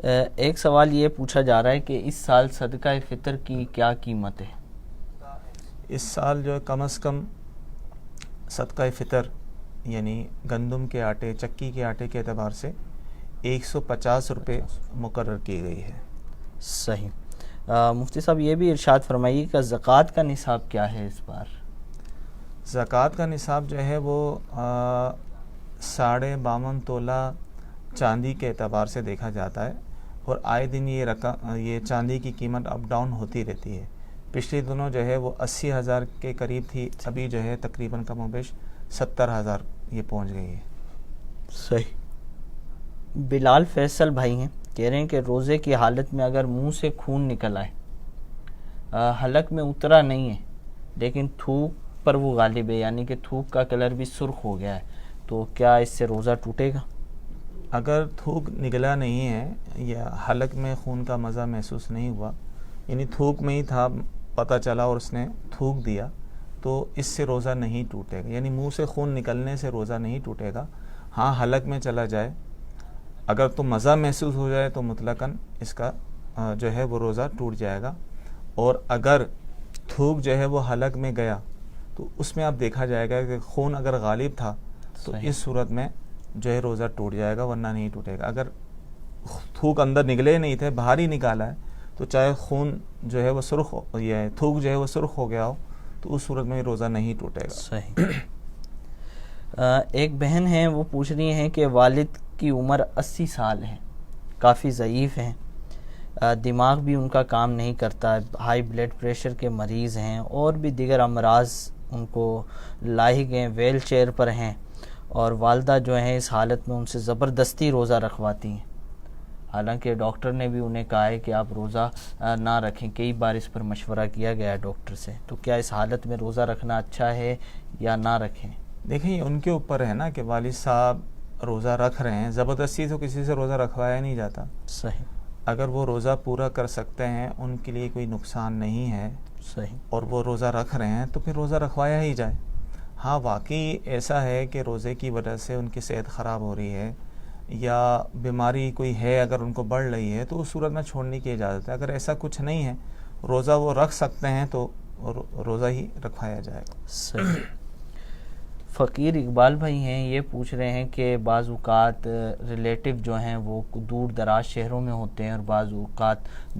ایک سوال یہ پوچھا جا رہا ہے کہ اس سال صدقہ فطر کی کیا قیمت ہے؟ اس سال جو ہے کم از کم صدقہ فطر یعنی گندم کے آٹے، چکی کے آٹے کے اعتبار سے 150 روپے مقرر کی گئی ہے۔ صحیح۔ مفتی صاحب یہ بھی ارشاد فرمائیے کہ زکوٰۃ کا نصاب کیا ہے اس بار؟ زکوٰۃ کا نصاب جو ہے وہ 52.5 تولہ چاندی کے اعتبار سے دیکھا جاتا ہے، اور آئے دن یہ چاندی کی قیمت اپ ڈاؤن ہوتی رہتی ہے۔ پچھلے دنوں جو ہے وہ 80,000 کے قریب تھی، ابھی جو ہے تقریباً کم و بیش 70,000 یہ پہنچ گئی ہے۔ صحیح۔ بلال فیصل بھائی ہیں، کہہ رہے ہیں کہ روزے کی حالت میں اگر منہ سے خون نکل آئے، حلق میں اترا نہیں ہے لیکن تھوک پر وہ غالب ہے، یعنی کہ تھوک کا کلر بھی سرخ ہو گیا ہے، تو کیا اس سے روزہ ٹوٹے گا؟ اگر تھوک نکلا نہیں ہے یا حلق میں خون کا مزہ محسوس نہیں ہوا، یعنی تھوک میں ہی تھا، پتہ چلا اور اس نے تھوک دیا، تو اس سے روزہ نہیں ٹوٹے گا، یعنی منہ سے خون نکلنے سے روزہ نہیں ٹوٹے گا۔ ہاں حلق میں چلا جائے اگر تو مزہ محسوس ہو جائے تو مطلقاً اس کا جو ہے وہ روزہ ٹوٹ جائے گا، اور اگر تھوک جو ہے وہ حلق میں گیا تو اس میں اب دیکھا جائے گا کہ خون اگر غالب تھا تو اس صورت میں جو ہے روزہ ٹوٹ جائے گا، ورنہ نہیں ٹوٹے گا۔ اگر تھوک اندر نکلے نہیں تھے، باہر ہی نکالا ہے، تو چاہے خون جو ہے وہ سرخ ہو، یہ تھوک جو ہے وہ سرخ ہو گیا ہو، تو اس صورت میں روزہ نہیں ٹوٹے گا۔ صحیح۔ ایک بہن ہیں، وہ پوچھ رہی ہیں کہ والد کی عمر 80 سال ہے، کافی ضعیف ہیں، دماغ بھی ان کا کام نہیں کرتا، ہائی بلڈ پریشر کے مریض ہیں، اور بھی دیگر امراض ان کو لاحق ہیں، ویل چیئر پر ہیں، اور والدہ جو ہیں اس حالت میں ان سے زبردستی روزہ رکھواتی ہیں، حالانکہ ڈاکٹر نے بھی انہیں کہا ہے کہ آپ روزہ نہ رکھیں، کئی بار اس پر مشورہ کیا گیا ہے ڈاکٹر سے، تو کیا اس حالت میں روزہ رکھنا اچھا ہے یا نہ رکھیں؟ دیکھیں یہ ان کے اوپر ہے نا کہ والد صاحب روزہ رکھ رہے ہیں، زبردستی تو کسی سے روزہ رکھوایا نہیں جاتا۔ صحیح۔ اگر وہ روزہ پورا کر سکتے ہیں، ان کے لیے کوئی نقصان نہیں ہے، صحیح، اور وہ روزہ رکھ رہے ہیں تو پھر روزہ رکھوایا ہی جائے۔ ہاں واقعی ایسا ہے کہ روزے کی وجہ سے ان کی صحت خراب ہو رہی ہے یا بیماری کوئی ہے اگر ان کو بڑھ رہی ہے، تو اس صورت میں چھوڑنے کی اجازت ہے۔ اگر ایسا کچھ نہیں ہے، روزہ وہ رکھ سکتے ہیں، تو روزہ ہی رکھوایا جائے گا۔ صحیح۔ فقیر اقبال بھائی ہیں، یہ پوچھ رہے ہیں کہ بعض اوقات ریلیٹیو جو ہیں وہ دور دراز شہروں میں ہوتے ہیں اور بعض اوقات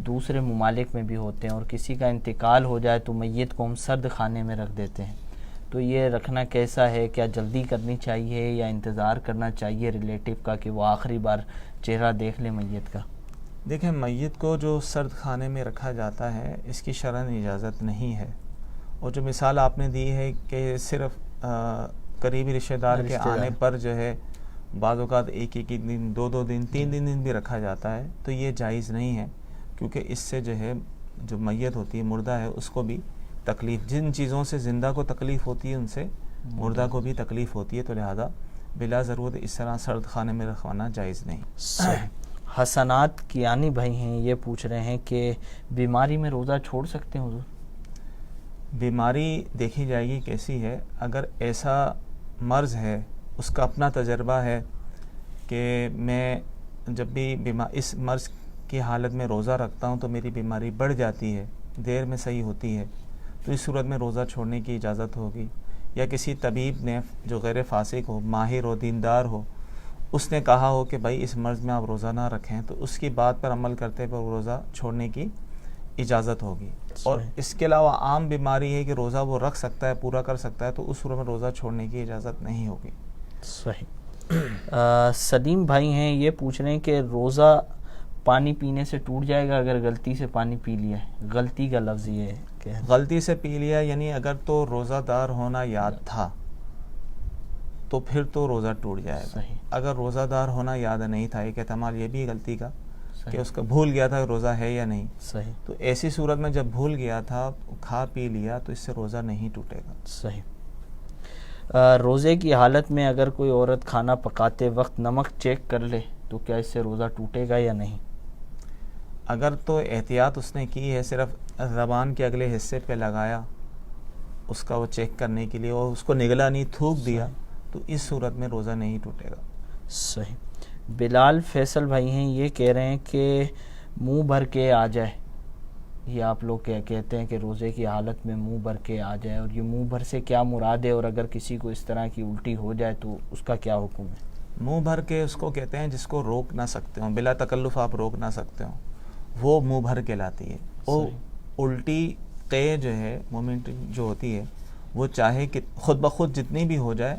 دوسرے ممالک میں بھی ہوتے ہیں، اور کسی کا انتقال ہو جائے تو میت کو ہم سرد خانے میں رکھ دیتے ہیں، تو یہ رکھنا کیسا ہے؟ کیا جلدی کرنی چاہیے یا انتظار کرنا چاہیے ریلیٹیو کا کہ وہ آخری بار چہرہ دیکھ لے میت کا؟ دیکھیں میت کو جو سرد خانے میں رکھا جاتا ہے اس کی شرعاً اجازت نہیں ہے، اور جو مثال آپ نے دی ہے کہ صرف قریبی رشتہ دار کے آنے پر جو ہے بعض اوقات ایک دن، دو دن، تین دن بھی رکھا جاتا ہے، تو یہ جائز نہیں ہے، کیونکہ اس سے جو ہے جو میت ہوتی ہے، مردہ ہے، اس کو بھی تکلیف، جن چیزوں سے زندہ کو تکلیف ہوتی ہے ان سے مردہ کو بھی تکلیف ہوتی ہے، تو لہذا بلا ضرورت اس طرح سرد خانے میں رکھوانا جائز نہیں۔ حسنات کیانی بھائی ہیں، یہ پوچھ رہے ہیں کہ بیماری میں روزہ چھوڑ سکتے ہیں حضور؟ بیماری دیکھی جائے گی کیسی ہے۔ اگر ایسا مرض ہے، اس کا اپنا تجربہ ہے کہ میں جب بھی اس مرض کی حالت میں روزہ رکھتا ہوں تو میری بیماری بڑھ جاتی ہے، دیر میں صحیح ہوتی ہے، تو اس صورت میں روزہ چھوڑنے کی اجازت ہوگی۔ یا کسی طبیب نے جو غیر فاسق ہو، ماہر ہو، دیندار ہو، اس نے کہا ہو کہ بھائی اس مرض میں آپ روزہ نہ رکھیں، تو اس کی بات پر عمل کرتے پر روزہ چھوڑنے کی اجازت ہوگی۔ اور اس کے علاوہ عام بیماری ہے کہ روزہ وہ رکھ سکتا ہے، پورا کر سکتا ہے، تو اس صورت میں روزہ چھوڑنے کی اجازت نہیں ہوگی۔ صحیح۔ سلیم بھائی ہیں، یہ پوچھ رہے ہیں کہ روزہ پانی پینے سے ٹوٹ جائے گا اگر غلطی سے پانی پی لیا ہے؟ غلطی کا لفظ یہ ہے کہ غلطی سے پی لیا، یعنی اگر تو روزہ دار ہونا یاد تھا تو پھر تو روزہ ٹوٹ جائے گا۔ اگر روزہ دار ہونا یاد نہیں تھا، ایک احتمال یہ بھی غلطی کا کہ اس کا بھول گیا تھا روزہ ہے یا نہیں، صحیح، تو ایسی صورت میں جب بھول گیا تھا، کھا پی لیا، تو اس سے روزہ نہیں ٹوٹے گا۔ صحیح۔ روزے کی حالت میں اگر کوئی عورت کھانا پکاتے وقت نمک چیک کر لے تو کیا اس سے روزہ ٹوٹے گا یا نہیں؟ اگر تو احتیاط اس نے کی ہے، صرف زبان کے اگلے حصے پہ لگایا اس کا وہ چیک کرنے کے لیے، اور اس کو نگلا نہیں، تھوک دیا، تو اس صورت میں روزہ نہیں ٹوٹے گا۔ صحیح۔ بلال فیصل بھائی ہیں، یہ کہہ رہے ہیں کہ منہ بھر کے آ جائے، یہ آپ لوگ کہتے ہیں کہ روزے کی حالت میں منہ بھر کے آ جائے، اور یہ منہ بھر سے کیا مراد ہے، اور اگر کسی کو اس طرح کی الٹی ہو جائے تو اس کا کیا حکم ہے؟ منہ بھر کے اس کو کہتے ہیں جس کو روک نہ سکتے ہوں، بلا تکلف آپ روک نہ سکتے ہوں، وہ منہ بھر کے لاتی ہے۔ وہ الٹی قے جو ہے مومنٹ جو ہوتی ہے وہ چاہے کہ خود بخود جتنی بھی ہو جائے،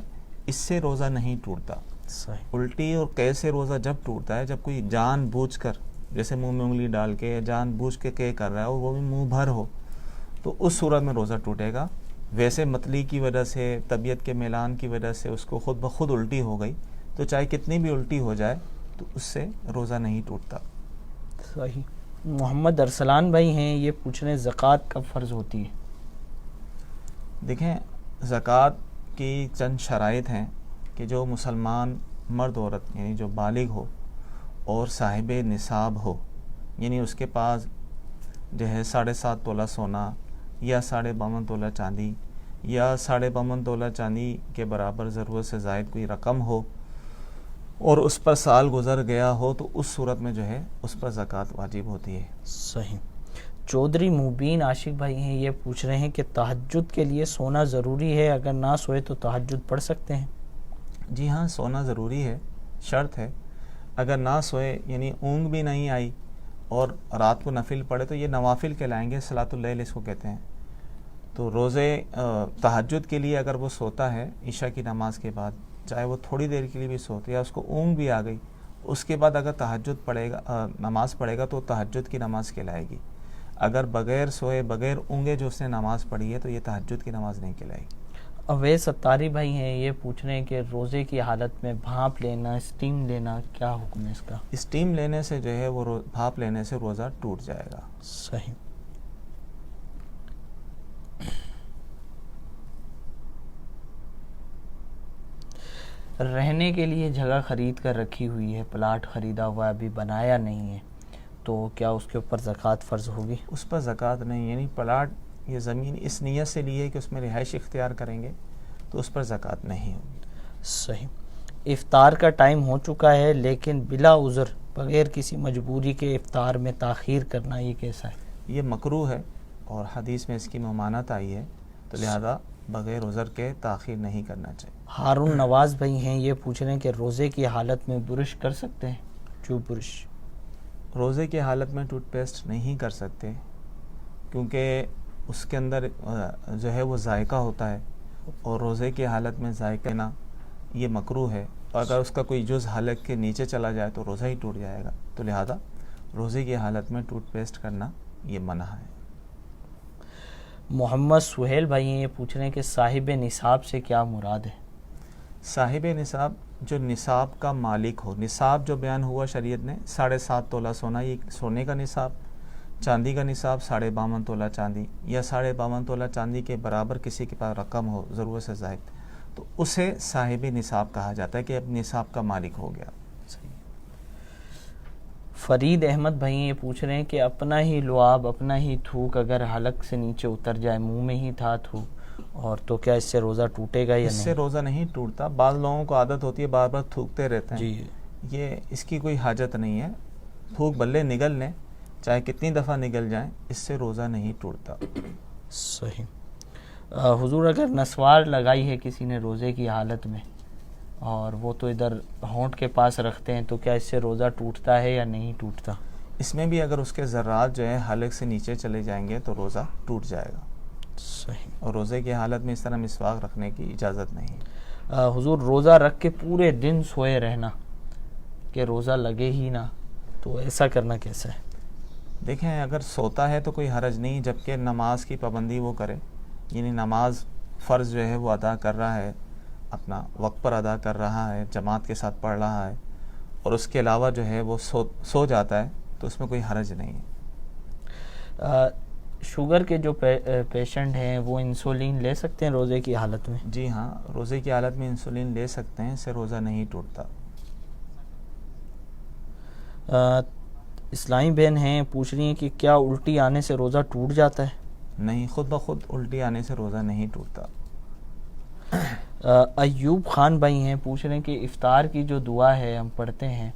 اس سے روزہ نہیں ٹوٹتا۔ صحیح۔ الٹی اور قے سے روزہ جب ٹوٹتا ہے جب کوئی جان بوجھ کر، جیسے منہ میں انگلی ڈال کے یا جان بوجھ کے قے کر رہا ہے اور وہ بھی منہ بھر ہو، تو اس صورت میں روزہ ٹوٹے گا۔ ویسے متلی کی وجہ سے، طبیعت کے میلان کی وجہ سے اس کو خود بخود الٹی ہو گئی تو چاہے کتنی بھی الٹی ہو جائے تو اس سے روزہ نہیں ٹوٹتا۔ صحیح۔ محمد ارسلان بھائی ہیں، یہ پوچھ رہے ہیں زکوٰۃ کب فرض ہوتی ہے؟ دیکھیں، زکوٰۃ کی چند شرائط ہیں کہ جو مسلمان مرد عورت یعنی جو بالغ ہو اور صاحب نصاب ہو، یعنی اس کے پاس جو ہے 7.5 تولہ سونا یا 52.5 تولہ چاندی یا 52.5 تولہ چاندی کے برابر ضرورت سے زائد کوئی رقم ہو اور اس پر سال گزر گیا ہو، تو اس صورت میں جو ہے اس پر زکوٰۃ واجب ہوتی ہے۔ صحیح۔ چودھری مبین عاشق بھائی ہیں، یہ پوچھ رہے ہیں کہ تہجد کے لیے سونا ضروری ہے، اگر نہ سوئے تو تہجد پڑھ سکتے ہیں؟ جی ہاں، سونا ضروری ہے، شرط ہے۔ اگر نہ سوئے یعنی اونگ بھی نہیں آئی اور رات کو نفل پڑھے تو یہ نوافل کہلائیں گے، صلاۃ اللیل اس کو کہتے ہیں۔ تو روزے تہجد کے لیے اگر وہ سوتا ہے عشاء کی نماز کے بعد، چاہے وہ تھوڑی دیر کے لیے بھی سوتے یا اس کو اونگ بھی آ گئی، اس کے بعد اگر تہجد پڑھے گا، نماز پڑھے گا تو تہجد کی نماز کہلائے گی۔ اگر بغیر سوئے بغیر اونگے جو اس نے نماز پڑھی ہے تو یہ تہجد کی نماز نہیں کہلائے گی۔ اویس ستاری بھائی ہیں، یہ پوچھ رہے ہیں کہ روزے کی حالت میں بھانپ لینا، اسٹیم لینا، کیا حکم ہے اس کا؟ اسٹیم لینے سے جو ہے وہ بھاپ لینے سے روزہ ٹوٹ جائے گا۔ صحیح۔ رہنے کے لیے جگہ خرید کر رکھی ہوئی ہے، پلاٹ خریدا ہوا ابھی بنایا نہیں ہے، تو کیا اس کے اوپر زکوٰۃ فرض ہوگی؟ اس پر زکوٰۃ نہیں، یعنی پلاٹ یہ زمین اس نیت سے لی ہے کہ اس میں رہائش اختیار کریں گے تو اس پر زکوٰۃ نہیں ہوگی۔ صحیح۔ افطار کا ٹائم ہو چکا ہے لیکن بلا عذر بغیر کسی مجبوری کے افطار میں تاخیر کرنا، یہ کیسا ہے؟ یہ مکروہ ہے اور حدیث میں اس کی ممانعت آئی ہے، تو لہذا بغیر عذر کے تاخیر نہیں کرنا چاہیے۔ ہارون نواز بھائی ہیں، یہ پوچھ رہے ہیں کہ روزے کی حالت میں برش کر سکتے ہیں؟ جو برش روزے کی حالت میں ٹوتھ پیسٹ نہیں کر سکتے، کیونکہ اس کے اندر جو ہے وہ ذائقہ ہوتا ہے، اور روزے کی حالت میں ذائقہ لینا یہ مکروہ ہے، اور اگر اس کا کوئی جز حلق کے نیچے چلا جائے تو روزہ ہی ٹوٹ جائے گا، تو لہذا روزے کی حالت میں ٹوتھ پیسٹ کرنا یہ منع ہے۔ محمد سہیل بھائی ہیں، یہ پوچھ رہے ہیں کہ صاحب نصاب سے کیا مراد ہے؟ صاحب نصاب جو نصاب کا مالک ہو، نصاب جو بیان ہوا شریعت نے 7.5 تولہ سونا، یہ سونے کا نصاب، چاندی کا نصاب 52.5 تولہ چاندی یا 52.5 تولہ چاندی کے برابر کسی کے پاس رقم ہو ضرورت سے زائد، تو اسے صاحب نصاب کہا جاتا ہے کہ اب نصاب کا مالک ہو گیا۔ فرید احمد بھائی یہ پوچھ رہے ہیں کہ اپنا ہی لعاب، اپنا ہی تھوک اگر حلق سے نیچے اتر جائے، منہ میں ہی تھا تھوک، اور تو کیا اس سے روزہ ٹوٹے گا یا اس نہیں؟ سے روزہ نہیں ٹوٹتا، بعض لوگوں کو عادت ہوتی ہے بار بار تھوکتے رہتے ہیں، جی، یہ اس کی کوئی حاجت نہیں ہے، تھوک بلے نگل لیں، چاہے کتنی دفعہ نگل جائیں، اس سے روزہ نہیں ٹوٹتا۔ صحیح۔ حضور اگر نسوار لگائی ہے کسی نے روزے کی حالت میں اور وہ تو ادھر ہونٹ کے پاس رکھتے ہیں، تو کیا اس سے روزہ ٹوٹتا ہے یا نہیں ٹوٹتا؟ اس میں بھی اگر اس کے ذرات جو ہے حلق سے نیچے چلے جائیں گے تو روزہ ٹوٹ جائے گا۔ صحیح۔ اور روزے کی حالت میں اس طرح مسواک رکھنے کی اجازت نہیں۔ حضور روزہ رکھ کے پورے دن سوئے رہنا کہ روزہ لگے ہی نہ، تو ایسا کرنا کیسا ہے؟ دیکھیں، اگر سوتا ہے تو کوئی حرج نہیں، جبکہ نماز کی پابندی وہ کرے، یعنی نماز فرض جو ہے وہ ادا کر رہا ہے، اپنا وقت پر ادا کر رہا ہے، جماعت کے ساتھ پڑھ رہا ہے، اور اس کے علاوہ جو ہے وہ سو جاتا ہے تو اس میں کوئی حرج نہیں ہے۔ شوگر کے جو پیشنٹ ہیں وہ انسولین لے سکتے ہیں روزے کی حالت میں؟ جی ہاں، روزے کی حالت میں انسولین لے سکتے ہیں، اس سے روزہ نہیں ٹوٹتا۔ اسلامی بہن ہیں، پوچھ رہی ہیں کہ کیا الٹی آنے سے روزہ ٹوٹ جاتا ہے؟ نہیں، خود بخود الٹی آنے سے روزہ نہیں ٹوٹتا۔ ایوب خان بھائی ہیں، پوچھ رہے ہیں کہ افطار کی جو دعا ہے ہم پڑھتے ہیں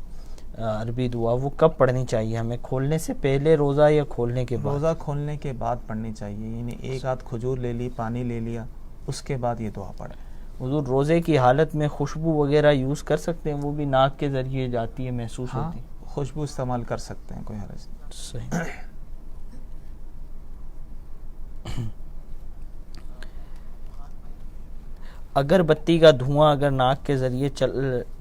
عربی دعا وہ کب پڑھنی چاہیے ہمیں؟ کھولنے سے پہلے روزہ یا کھولنے کے بعد؟ روزہ کھولنے کے بعد پڑھنی چاہیے، یعنی ایک آدھ کھجور لے لی، پانی لے لیا، اس کے بعد یہ دعا پڑھیں۔ حضور روزے کی حالت میں خوشبو وغیرہ یوز کر سکتے ہیں؟ وہ بھی ناک کے ذریعے جاتی ہے، محسوس ہاں ہوتی ہے؟ خوشبو استعمال کر سکتے ہیں، کوئی حرج نہیں۔ صحیح۔ اگر بتی کا دھواں اگر ناک کے ذریعے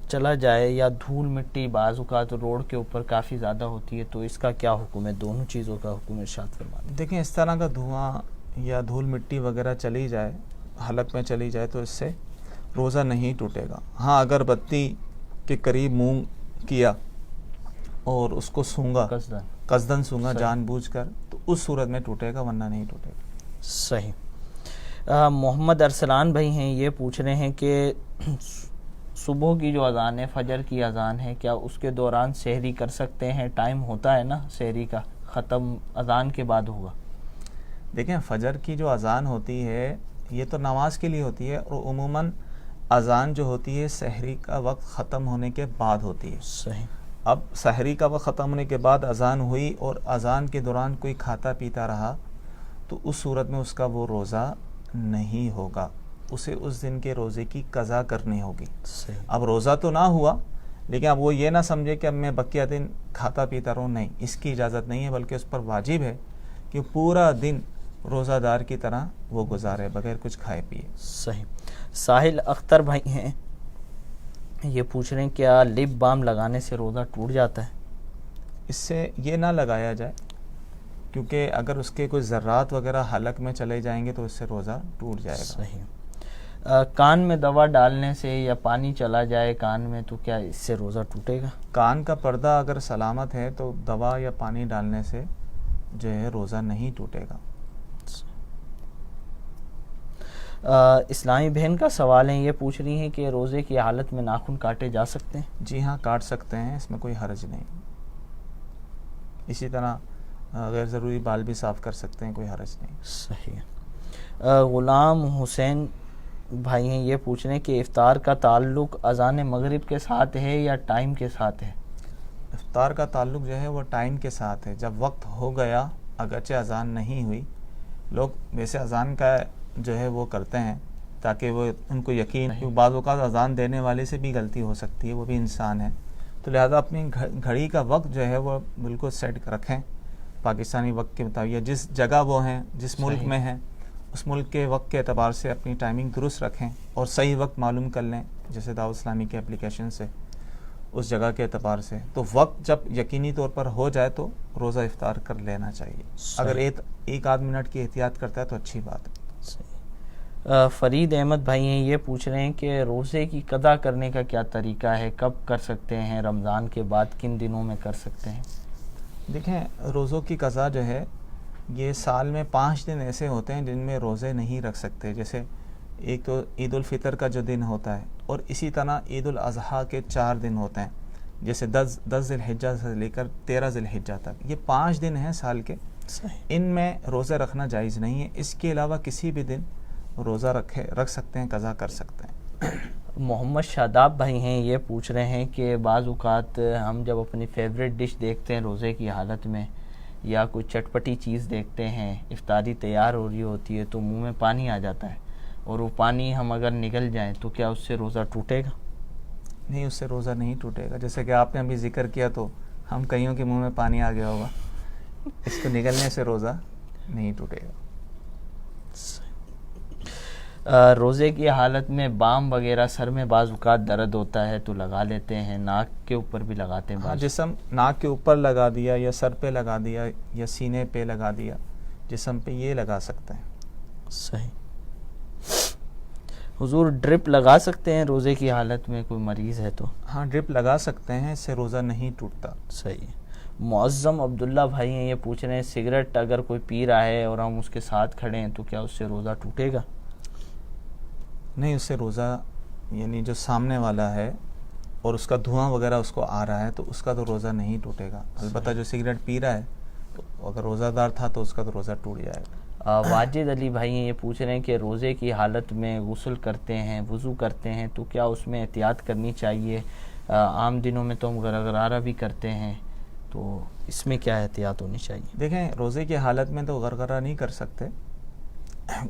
چلا جائے یا دھول مٹی بعض اوقات روڈ کے اوپر کافی زیادہ ہوتی ہے تو اس کا کیا حکم ہے؟ دونوں چیزوں کا حکم ارشاد فرمائیں۔ دیکھیں اس طرح کا دھواں یا دھول مٹی وغیرہ چلی جائے، حلق میں چلی جائے، تو اس سے روزہ نہیں ٹوٹے گا۔ ہاں اگر بتی کے قریب منہ کیا اور اس کو سونگا، قصدن سونگا جان بوجھ کر، تو اس صورت میں ٹوٹے گا، ورنہ نہیں ٹوٹے گا۔ صحیح۔ محمد ارسلان بھائی ہیں، یہ پوچھ رہے ہیں کہ صبح کی جو اذان ہے، فجر کی اذان ہے، کیا اس کے دوران سحری کر سکتے ہیں؟ ٹائم ہوتا ہے نا سحری کا، ختم اذان کے بعد ہوگا۔ دیکھیں فجر کی جو اذان ہوتی ہے یہ تو نماز کے لیے ہوتی ہے، اور عموماً اذان جو ہوتی ہے سحری کا وقت ختم ہونے کے بعد ہوتی ہے۔ صحیح۔ اب سحری کا وقت ختم ہونے کے بعد اذان ہوئی اور اذان کے دوران کوئی کھاتا پیتا رہا تو اس صورت میں اس کا وہ روزہ نہیں ہوگا، اسے اس دن کے روزے کی قضا کرنی ہوگی۔ صحیح۔ اب روزہ تو نہ ہوا، لیکن اب وہ یہ نہ سمجھے کہ اب میں بقیہ دن کھاتا پیتا رہوں، نہیں، اس کی اجازت نہیں ہے، بلکہ اس پر واجب ہے کہ پورا دن روزہ دار کی طرح وہ گزارے بغیر کچھ کھائے پیے۔ صحیح۔ ساحل اختر بھائی ہیں، یہ پوچھ رہے ہیں کیا لپ بام لگانے سے روزہ ٹوٹ جاتا ہے؟ اس سے یہ نہ لگایا جائے، کیونکہ اگر اس کے کوئی ذرات وغیرہ حلق میں چلے جائیں گے تو اس سے روزہ ٹوٹ جائے گا۔ صحیح۔ کان میں دوا ڈالنے سے یا پانی چلا جائے کان میں تو کیا اس سے روزہ ٹوٹے گا؟ کان کا پردہ اگر سلامت ہے تو دوا یا پانی ڈالنے سے جو ہے روزہ نہیں ٹوٹے گا۔ اسلامی بہن کا سوال ہے، یہ پوچھ رہی ہیں کہ روزے کی حالت میں ناخن کاٹے جا سکتے ہیں؟ جی ہاں کاٹ سکتے ہیں، اس میں کوئی حرج نہیں۔ اسی طرح غیر ضروری بال بھی صاف کر سکتے ہیں، کوئی حرج نہیں۔ صحیح۔ غلام حسین بھائی ہیں، یہ پوچھ رہے ہیں کہ افطار کا تعلق اذان مغرب کے ساتھ ہے یا ٹائم کے ساتھ ہے؟ افطار کا تعلق جو ہے وہ ٹائم کے ساتھ ہے۔ جب وقت ہو گیا اگرچہ اذان نہیں ہوئی، لوگ ویسے اذان کا جو ہے وہ کرتے ہیں تاکہ وہ ان کو یقین، کیونکہ بعض اوقات اذان دینے والے سے بھی غلطی ہو سکتی ہے، وہ بھی انسان ہے، تو لہذا اپنی گھڑی کا وقت جو ہے وہ بالکل سیٹ رکھیں پاکستانی وقت کے مطابق، جس جگہ وہ ہیں، جس ملک میں ہیں، اس ملک کے وقت کے اعتبار سے اپنی ٹائمنگ درست رکھیں اور صحیح وقت معلوم کر لیں، جیسے دعوت اسلامی کے اپلیکیشن سے اس جگہ کے اعتبار سے، تو وقت جب یقینی طور پر ہو جائے تو روزہ افطار کر لینا چاہیے۔ اگر ایک آدھ منٹ کی احتیاط کرتا ہے تو اچھی بات ہے۔ فرید احمد بھائی ہیں، یہ پوچھ رہے ہیں کہ روزے کی قضا کرنے کا کیا طریقہ ہے؟ کب کر سکتے ہیں؟ رمضان کے بعد کن دنوں میں کر سکتے ہیں؟ دیکھیں روزوں کی قضا جو ہے یہ سال میں 5 دن ایسے ہوتے ہیں جن میں روزے نہیں رکھ سکتے، جیسے ایک تو عید الفطر کا جو دن ہوتا ہے، اور اسی طرح عید الاضحیٰ کے 4 دن ہوتے ہیں، جیسے 10 ذی الحجہ سے لے کر 13 ذی الحجہ تک، یہ 5 دن ہیں سال کے، ان میں روزہ رکھنا جائز نہیں ہے۔ اس کے علاوہ کسی بھی دن روزہ رکھ سکتے ہیں، قضا کر سکتے ہیں۔ محمد شاداب بھائی ہیں، یہ پوچھ رہے ہیں کہ بعض اوقات ہم جب اپنی فیوریٹ ڈش دیکھتے ہیں روزے کی حالت میں، یا کوئی چٹپٹی چیز دیکھتے ہیں، افطاری تیار ہو رہی ہوتی ہے تو منہ میں پانی آ جاتا ہے، اور وہ پانی ہم اگر نگل جائیں تو کیا اس سے روزہ ٹوٹے گا؟ نہیں، اس سے روزہ نہیں ٹوٹے گا۔ جیسے کہ آپ نے ابھی ذکر کیا تو ہم کئیوں کے منہ میں پانی آ گیا ہوگا، اس کو نگلنے سے روزہ نہیں ٹوٹے گا۔ روزے کی حالت میں بام وغیرہ سر میں بعض اوقات درد ہوتا ہے تو لگا لیتے ہیں، ناک کے اوپر بھی لگاتے ہیں۔ ہاں، جسم ناک کے اوپر لگا دیا یا سر پہ لگا دیا یا سینے پہ لگا دیا، جسم پہ یہ لگا سکتے ہیں۔ صحیح۔ حضور ڈرپ لگا سکتے ہیں روزے کی حالت میں کوئی مریض ہے تو؟ ہاں ڈرپ لگا سکتے ہیں، اس سے روزہ نہیں ٹوٹتا۔ صحیح۔ معظم عبداللہ بھائی ہیں، یہ پوچھ رہے ہیں سگریٹ اگر کوئی پی رہا ہے اور ہم اس کے ساتھ کھڑے ہیں تو کیا اس سے روزہ ٹوٹے گا؟ نہیں، اس سے روزہ، یعنی جو سامنے والا ہے اور اس کا دھواں وغیرہ اس کو آ رہا ہے تو اس کا تو روزہ نہیں ٹوٹے گا۔ البتہ جو سگریٹ پی رہا ہے تو اگر روزہ دار تھا تو اس کا تو روزہ ٹوٹ جائے گا۔ واجد علی بھائی ہیں، یہ پوچھ رہے ہیں کہ روزے کی حالت میں غسل کرتے ہیں، وضو کرتے ہیں تو کیا اس میں احتیاط کرنی چاہیے؟ عام دنوں میں تو ہم غرغرارہ بھی کرتے ہیں، تو اس میں کیا احتیاط ہونی چاہیے؟ دیکھیں روزے کی حالت میں تو غرغرہ نہیں کر سکتے،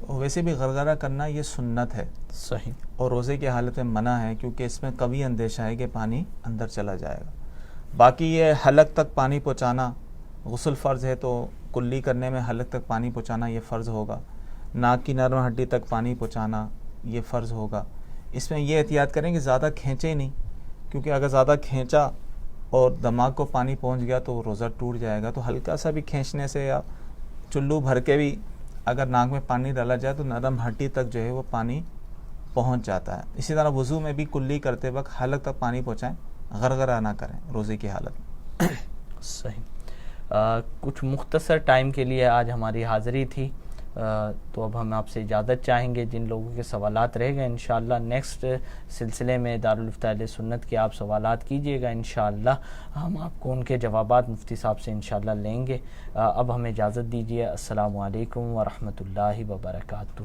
ویسے بھی غرغرہ کرنا یہ سنت ہے، صحیح، اور روزے کی حالت میں منع ہے، کیونکہ اس میں کبھی اندیشہ ہے کہ پانی اندر چلا جائے گا۔ باقی یہ حلق تک پانی پہنچانا، غسل فرض ہے تو کلی کرنے میں حلق تک پانی پہنچانا یہ فرض ہوگا، ناک کی نرم ہڈی تک پانی پہنچانا یہ فرض ہوگا۔ اس میں یہ احتیاط کریں کہ زیادہ کھینچے نہیں، کیونکہ اگر زیادہ کھینچا اور دماغ کو پانی پہنچ گیا تو روزہ ٹوٹ جائے گا۔ تو ہلکا سا بھی کھینچنے سے یا چلو بھر کے بھی اگر ناک میں پانی ڈالا جائے تو نرم ہڈی تک جو ہے وہ پانی پہنچ جاتا ہے۔ اسی طرح وضو میں بھی کلی کرتے وقت حلق تک پانی پہنچائیں، غرغرہ نہ کریں روزے کی حالت میں۔ صحیح۔ کچھ مختصر ٹائم کے لیے آج ہماری حاضری تھی، تو اب ہم آپ سے اجازت چاہیں گے۔ جن لوگوں کے سوالات رہ گئے انشاءاللہ نیکسٹ سلسلے میں دارالفتہ اہل سنت کے آپ سوالات کیجئے گا، انشاءاللہ ہم آپ کو ان کے جوابات مفتی صاحب سے انشاءاللہ لیں گے۔ اب ہمیں اجازت دیجیے۔ السلام علیکم ورحمۃ اللہ وبرکاتہ۔